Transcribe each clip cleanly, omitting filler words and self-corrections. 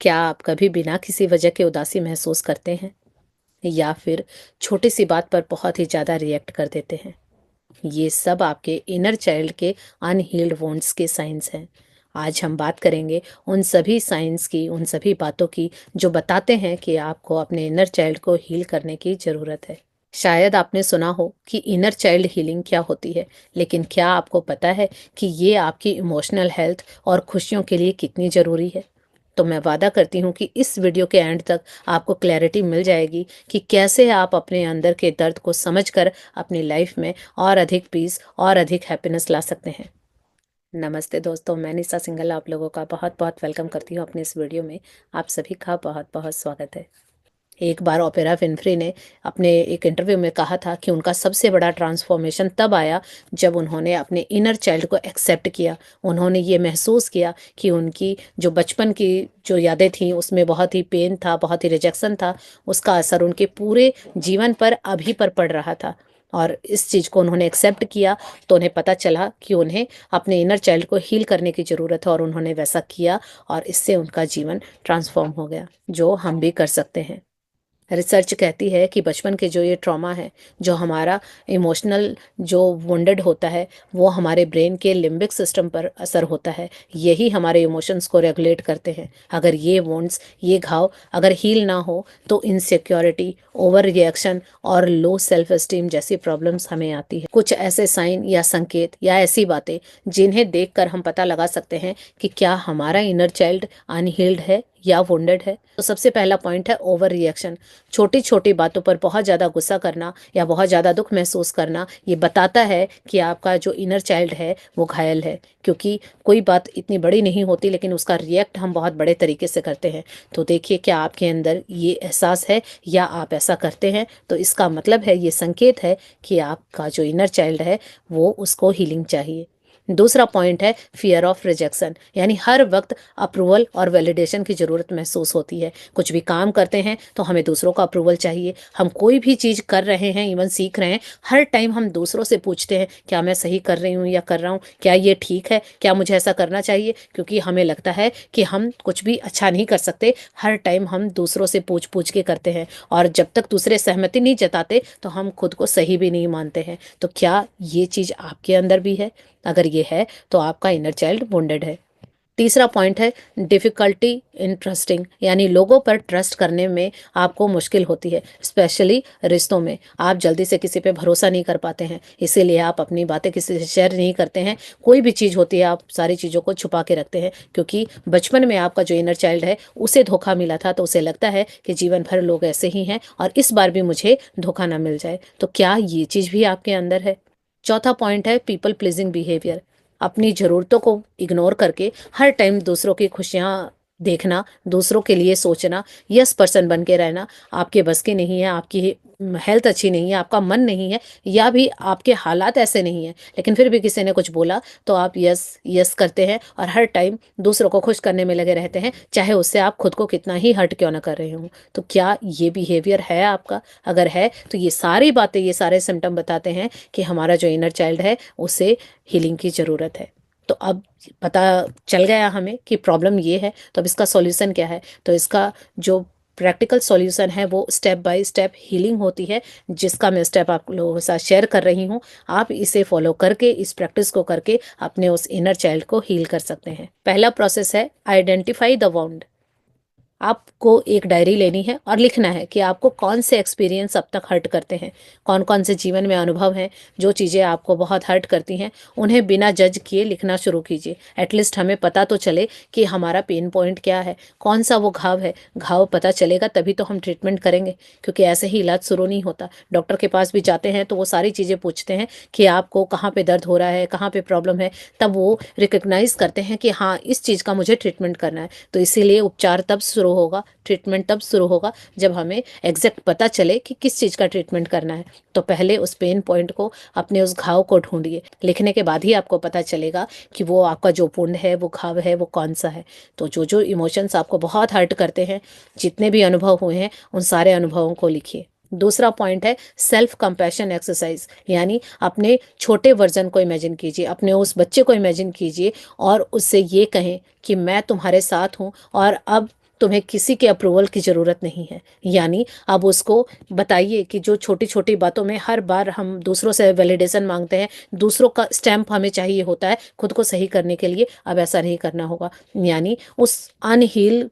क्या आप कभी बिना किसी वजह के उदासी महसूस करते हैं या फिर छोटी सी बात पर बहुत ही ज़्यादा रिएक्ट कर देते हैं? ये सब आपके इनर चाइल्ड के अनहील्ड वुंड्स के साइंस हैं। आज हम बात करेंगे उन सभी साइंस की, उन सभी बातों की जो बताते हैं कि आपको अपने इनर चाइल्ड को हील करने की ज़रूरत है। शायद आपने सुना हो कि इनर चाइल्ड हीलिंग क्या होती है, लेकिन क्या आपको पता है कि ये आपकी इमोशनल हेल्थ और खुशियों के लिए कितनी ज़रूरी है? तो मैं वादा करती हूँ कि इस वीडियो के एंड तक आपको क्लैरिटी मिल जाएगी कि कैसे आप अपने अंदर के दर्द को समझकर अपनी लाइफ में और अधिक पीस और अधिक हैप्पीनेस ला सकते हैं। नमस्ते दोस्तों, मैं निशा सिंघल आप लोगों का बहुत बहुत वेलकम करती हूँ अपने इस वीडियो में। आप सभी का बहुत बहुत स्वागत है। एक बार ओपेरा विनफ्री ने अपने एक इंटरव्यू में कहा था कि उनका सबसे बड़ा ट्रांसफॉर्मेशन तब आया जब उन्होंने अपने इनर चाइल्ड को एक्सेप्ट किया। उन्होंने ये महसूस किया कि उनकी जो बचपन की जो यादें थीं उसमें बहुत ही पेन था, बहुत ही रिजेक्शन था। उसका असर उनके पूरे जीवन पर अभी पर पड़ रहा था। और इस चीज़ को उन्होंने एक्सेप्ट किया तो उन्हें पता चला कि उन्हें अपने इनर चाइल्ड को हील करने की ज़रूरत है, और उन्होंने वैसा किया और इससे उनका जीवन ट्रांसफॉर्म हो गया, जो हम भी कर सकते हैं। रिसर्च कहती है कि बचपन के जो ये ट्रॉमा है, जो हमारा इमोशनल जो वुंडेड होता है, वो हमारे ब्रेन के लिम्बिक सिस्टम पर असर होता है। यही हमारे इमोशंस को रेगुलेट करते हैं। अगर ये वुंड्स, ये घाव अगर हील ना हो तो इनसिक्योरिटी, ओवर रिएक्शन और लो सेल्फ एस्टीम जैसी प्रॉब्लम्स हमें आती है। कुछ ऐसे साइन या संकेत या ऐसी बातें जिन्हें देखकर हम पता लगा सकते हैं कि क्या हमारा इनर चाइल्ड अनहील्ड है या वुंडेड है। तो सबसे पहला पॉइंट है ओवर रिएक्शन। छोटी छोटी बातों पर बहुत ज़्यादा गुस्सा करना या बहुत ज़्यादा दुख महसूस करना, ये बताता है कि आपका जो इनर चाइल्ड है वो घायल है। क्योंकि कोई बात इतनी बड़ी नहीं होती लेकिन उसका रिएक्ट हम बहुत बड़े तरीके से करते हैं। तो देखिए, क्या आपके अंदर ये एहसास है या आप ऐसा करते हैं? तो इसका मतलब है, ये संकेत है कि आपका जो इनर चाइल्ड है वो उसको हीलिंग चाहिए। दूसरा पॉइंट है फियर ऑफ रिजेक्शन, यानी हर वक्त अप्रूवल और वैलिडेशन की ज़रूरत महसूस होती है। कुछ भी काम करते हैं तो हमें दूसरों का अप्रूवल चाहिए। हम कोई भी चीज़ कर रहे हैं, इवन सीख रहे हैं, हर टाइम हम दूसरों से पूछते हैं क्या मैं सही कर रही हूँ या कर रहा हूँ, क्या ये ठीक है, क्या मुझे ऐसा करना चाहिए। क्योंकि हमें लगता है कि हम कुछ भी अच्छा नहीं कर सकते। हर टाइम हम दूसरों से पूछ पूछ के करते हैं, और जब तक दूसरे सहमति नहीं जताते तो हम खुद को सही भी नहीं मानते हैं। तो क्या ये चीज़ आपके अंदर भी है? अगर ये है तो आपका इनर चाइल्ड वुंडेड है। तीसरा पॉइंट है डिफ़िकल्टी इन ट्रस्टिंग, यानी लोगों पर ट्रस्ट करने में आपको मुश्किल होती है। स्पेशली रिश्तों में आप जल्दी से किसी पे भरोसा नहीं कर पाते हैं, इसीलिए आप अपनी बातें किसी से शेयर नहीं करते हैं। कोई भी चीज़ होती है आप सारी चीज़ों को छुपा के रखते हैं, क्योंकि बचपन में आपका जो इनर चाइल्ड है उसे धोखा मिला था, तो उसे लगता है कि जीवन भर लोग ऐसे ही हैं और इस बार भी मुझे धोखा ना मिल जाए। तो क्या ये चीज़ भी आपके अंदर है? चौथा पॉइंट है पीपल प्लीजिंग बिहेवियर। अपनी ज़रूरतों को इग्नोर करके हर टाइम दूसरों की खुशियाँ देखना, दूसरों के लिए सोचना, यस पर्सन बन के रहना आपके बस की नहीं है। आपकी हेल्थ अच्छी नहीं है, आपका मन नहीं है, या भी आपके हालात ऐसे नहीं हैं, लेकिन फिर भी किसी ने कुछ बोला तो आप यस यस करते हैं और हर टाइम दूसरों को खुश करने में लगे रहते हैं, चाहे उससे आप खुद को कितना ही हर्ट क्यों ना कर रहे हों। तो क्या ये बिहेवियर है आपका? अगर है तो ये सारी बातें, ये सारे सिम्टम बताते हैं कि हमारा जो इनर चाइल्ड है उसे हीलिंग की ज़रूरत है। तो अब पता चल गया हमें कि प्रॉब्लम ये है, तो अब इसका सॉल्यूशन क्या है? तो इसका जो प्रैक्टिकल सॉल्यूशन है वो स्टेप बाय स्टेप हीलिंग होती है, जिसका मैं स्टेप आप लोगों के साथ शेयर कर रही हूँ। आप इसे फॉलो करके, इस प्रैक्टिस को करके अपने उस इनर चाइल्ड को हील कर सकते हैं। पहला प्रोसेस है आइडेंटिफाई द वाउंड। आपको एक डायरी लेनी है और लिखना है कि आपको कौन से एक्सपीरियंस अब तक हर्ट करते हैं, कौन कौन से जीवन में अनुभव हैं जो चीज़ें आपको बहुत हर्ट करती हैं। उन्हें बिना जज किए लिखना शुरू कीजिए। एटलीस्ट हमें पता तो चले कि हमारा पेन पॉइंट क्या है, कौन सा वो घाव है। घाव पता चलेगा तभी तो हम ट्रीटमेंट करेंगे, क्योंकि ऐसे ही इलाज शुरू नहीं होता। डॉक्टर के पास भी जाते हैं तो वो सारी चीज़ें पूछते हैं कि आपको कहाँ पे दर्द हो रहा है, कहाँ पे प्रॉब्लम है। तब वो रिकग्नाइज करते हैं कि हाँ, इस चीज़ का मुझे ट्रीटमेंट करना है। तो इसीलिए उपचार तब शुरू होगा, ट्रीटमेंट तब शुरू होगा जब हमें एग्जैक्ट पता चले कि किस चीज़ का ट्रीटमेंट करना है। तो पहले उस पेन पॉइंट को, अपने उस घाव को ढूंढिए। लिखने के बाद ही आपको पता चलेगा कि वो आपका जो पुण्य है, वो घाव है, वो कौन सा है। तो जो जो इमोशंस आपको बहुत हर्ट करते हैं, जितने भी अनुभव हुए हैं, उन सारे अनुभवों को लिखिए। दूसरा पॉइंट है सेल्फ कंपैशन एक्सरसाइज, यानी अपने छोटे वर्जन को इमेजिन कीजिए, अपने उस बच्चे को इमेजिन कीजिए और उससे ये कहें कि मैं तुम्हारे साथ हूँ और अब तुम्हें किसी के अप्रूवल की ज़रूरत नहीं है। यानी अब उसको बताइए कि जो छोटी छोटी बातों में हर बार हम दूसरों से वैलिडेशन मांगते हैं, दूसरों का स्टैम्प हमें चाहिए होता है खुद को सही करने के लिए, अब ऐसा नहीं करना होगा। यानी उस अनहील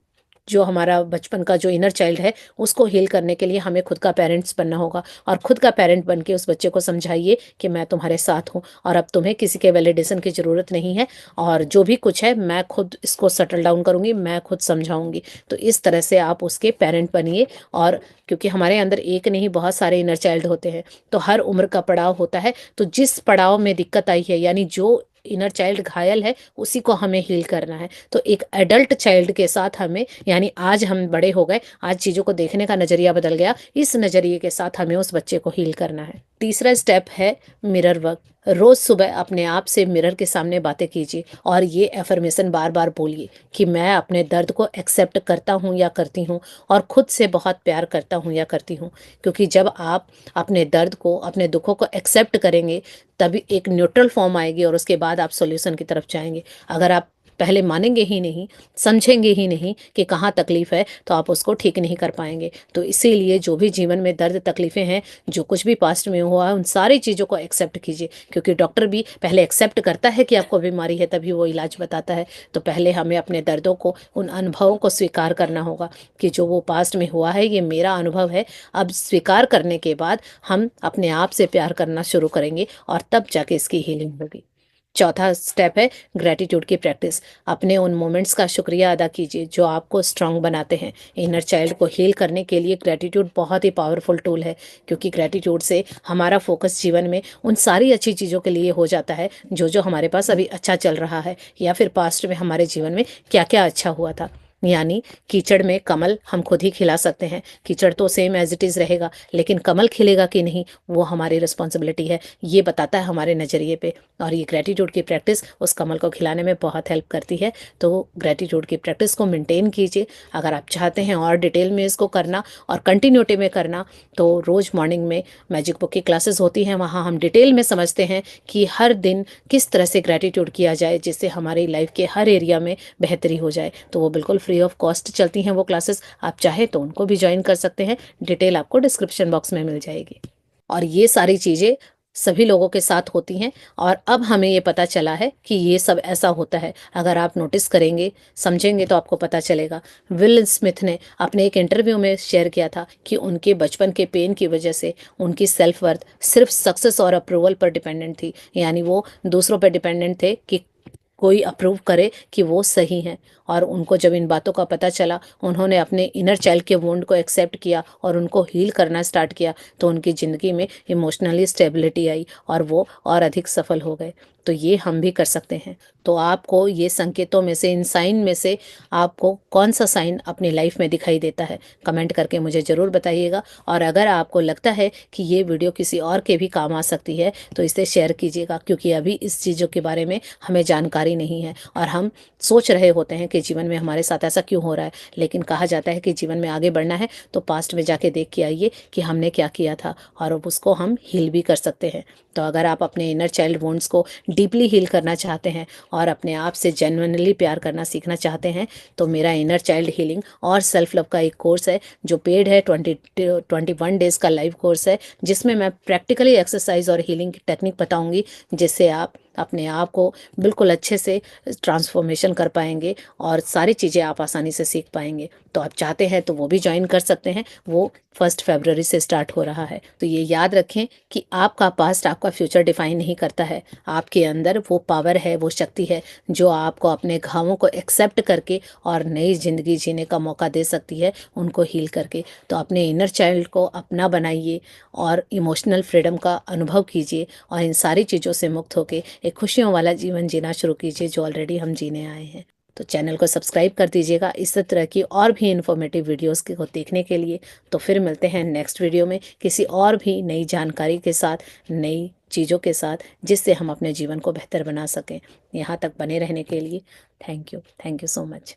जो हमारा बचपन का जो इनर चाइल्ड है, उसको हील करने के लिए हमें खुद का पेरेंट्स बनना होगा, और खुद का पेरेंट बन के उस बच्चे को समझाइए कि मैं तुम्हारे साथ हूँ और अब तुम्हें किसी के वैलिडेशन की ज़रूरत नहीं है, और जो भी कुछ है मैं खुद इसको सेटल डाउन करूँगी, मैं खुद समझाऊंगी। तो इस तरह से आप उसके पेरेंट बनिए। और क्योंकि हमारे अंदर एक नहीं बहुत सारे इनर चाइल्ड होते हैं, तो हर उम्र का पड़ाव होता है, तो जिस पड़ाव में दिक्कत आई है, यानी जो इनर चाइल्ड घायल है, उसी को हमें हील करना है। तो एक एडल्ट चाइल्ड के साथ हमें, यानी आज हम बड़े हो गए, आज चीज़ों को देखने का नज़रिया बदल गया, इस नज़रिए के साथ हमें उस बच्चे को हील करना है। तीसरा स्टेप है मिरर वर्क। रोज़ सुबह अपने आप से मिरर के सामने बातें कीजिए और ये एफर्मेशन बार बार बोलिए कि मैं अपने दर्द को एक्सेप्ट करता हूँ या करती हूँ, और खुद से बहुत प्यार करता हूँ या करती हूँ। क्योंकि जब आप अपने दर्द को, अपने दुखों को एक्सेप्ट करेंगे, तभी एक न्यूट्रल फॉर्म आएगी और उसके बाद आप सॉल्यूशन की तरफ जाएंगे। अगर आप पहले मानेंगे ही नहीं, समझेंगे ही नहीं कि कहाँ तकलीफ है, तो आप उसको ठीक नहीं कर पाएंगे। तो इसीलिए जो भी जीवन में दर्द तकलीफें हैं, जो कुछ भी पास्ट में हुआ है, उन सारी चीज़ों को एक्सेप्ट कीजिए। क्योंकि डॉक्टर भी पहले एक्सेप्ट करता है कि आपको बीमारी है, तभी वो इलाज बताता है। तो पहले हमें अपने दर्दों को, उन अनुभवों को स्वीकार करना होगा कि जो वो पास्ट में हुआ है, ये मेरा अनुभव है। अब स्वीकार करने के बाद हम अपने आप से प्यार करना शुरू करेंगे, और तब जाके इसकी हीलिंग होगी। चौथा स्टेप है ग्रैटिट्यूड की प्रैक्टिस। अपने उन मोमेंट्स का शुक्रिया अदा कीजिए जो आपको स्ट्रांग बनाते हैं। इनर चाइल्ड को हील करने के लिए ग्रैटिट्यूड बहुत ही पावरफुल टूल है, क्योंकि ग्रैटिट्यूड से हमारा फोकस जीवन में उन सारी अच्छी चीज़ों के लिए हो जाता है जो जो हमारे पास अभी अच्छा चल रहा है, या फिर पास्ट में हमारे जीवन में क्या क्या अच्छा हुआ था। यानी कीचड़ में कमल हम खुद ही खिला सकते हैं। कीचड़ तो सेम एज इट इज़ रहेगा, लेकिन कमल खिलेगा कि नहीं, वो हमारी रिस्पॉन्सिबिलिटी है। ये बताता है हमारे नज़रिए पे, और ये ग्रैटिट्यूड की प्रैक्टिस उस कमल को खिलाने में बहुत हेल्प करती है। तो ग्रैटिट्यूड की प्रैक्टिस को मेंटेन कीजिए। अगर आप चाहते हैं और डिटेल में इसको करना और कंटिन्यूटी में करना, तो रोज़ मॉर्निंग में मैजिक बुक की क्लासेस होती हैं, वहाँ हम डिटेल में समझते हैं कि हर दिन किस तरह से ग्रैटिट्यूड किया जाए जिससे हमारी लाइफ के हर एरिया में बेहतरी हो जाए। तो वो बिल्कुल फ्री ऑफ कॉस्ट चलती हैं वो क्लासेस, आप चाहे तो उनको भी ज्वाइन कर सकते हैं। डिटेल आपको डिस्क्रिप्शन बॉक्स में मिल जाएगी। और ये सारी चीज़ें सभी लोगों के साथ होती हैं, और अब हमें ये पता चला है कि ये सब ऐसा होता है। अगर आप नोटिस करेंगे, समझेंगे, तो आपको पता चलेगा। विल स्मिथ ने अपने एक इंटरव्यू में शेयर किया था कि उनके बचपन के पेन की वजह से उनकी सेल्फ वर्थ सिर्फ सक्सेस और अप्रूवल पर डिपेंडेंट थी। यानी वो दूसरों पर डिपेंडेंट थे कि कोई अप्रूव करे कि वो सही हैं। और उनको जब इन बातों का पता चला, उन्होंने अपने इनर चाइल्ड के वुंड को एक्सेप्ट किया और उनको हील करना स्टार्ट किया, तो उनकी ज़िंदगी में इमोशनली स्टेबिलिटी आई और वो और अधिक सफल हो गए। तो ये हम भी कर सकते हैं। तो आपको ये संकेतों में से, इन साइन में से आपको कौन सा साइन अपनी लाइफ में दिखाई देता है, कमेंट करके मुझे ज़रूर बताइएगा। और अगर आपको लगता है कि ये वीडियो किसी और के भी काम आ सकती है, तो इसे शेयर कीजिएगा, क्योंकि अभी इस चीज़ों के बारे में हमें जानकारी नहीं है, और हम सोच रहे होते हैं कि जीवन में हमारे साथ ऐसा क्यों हो रहा है। लेकिन कहा जाता है कि जीवन में आगे बढ़ना है तो पास्ट में जाके देख के आइए कि हमने क्या किया था, और अब उसको हम हील भी कर सकते हैं। तो अगर आप अपने इनर चाइल्ड वुंड्स को डीपली हील करना चाहते हैं और अपने आप से जेन्युइनली प्यार करना सीखना चाहते हैं, तो मेरा इनर चाइल्ड हीलिंग और सेल्फ लव का एक कोर्स है जो पेड है, 21 डेज़ का लाइव कोर्स है, जिसमें मैं प्रैक्टिकली एक्सरसाइज और हीलिंग की टेक्निक बताऊंगी, जिससे आप अपने आप को बिल्कुल अच्छे से ट्रांसफॉर्मेशन कर पाएंगे और सारी चीज़ें आप आसानी से सीख पाएंगे। तो आप चाहते हैं तो वो भी ज्वाइन कर सकते हैं। वो 1 फरवरी से स्टार्ट हो रहा है। तो ये याद रखें कि आपका पास्ट आपका फ्यूचर डिफाइन नहीं करता है। आपके अंदर वो पावर है, वो शक्ति है, जो आपको अपने घावों को एक्सेप्ट करके और नई ज़िंदगी जीने का मौका दे सकती है, उनको हील करके। तो अपने इनर चाइल्ड को अपना बनाइए और इमोशनल फ्रीडम का अनुभव कीजिए, और इन सारी चीज़ों से मुक्त होकर एक खुशियों वाला जीवन जीना शुरू कीजिए, जो ऑलरेडी हम जीने आए हैं। तो चैनल को सब्सक्राइब कर दीजिएगा इस तरह की और भी इन्फॉर्मेटिव वीडियोस को देखने के लिए। तो फिर मिलते हैं नेक्स्ट वीडियो में किसी और भी नई जानकारी के साथ, नई चीज़ों के साथ, जिससे हम अपने जीवन को बेहतर बना सकें। यहाँ तक बने रहने के लिए थैंक यू सो मच।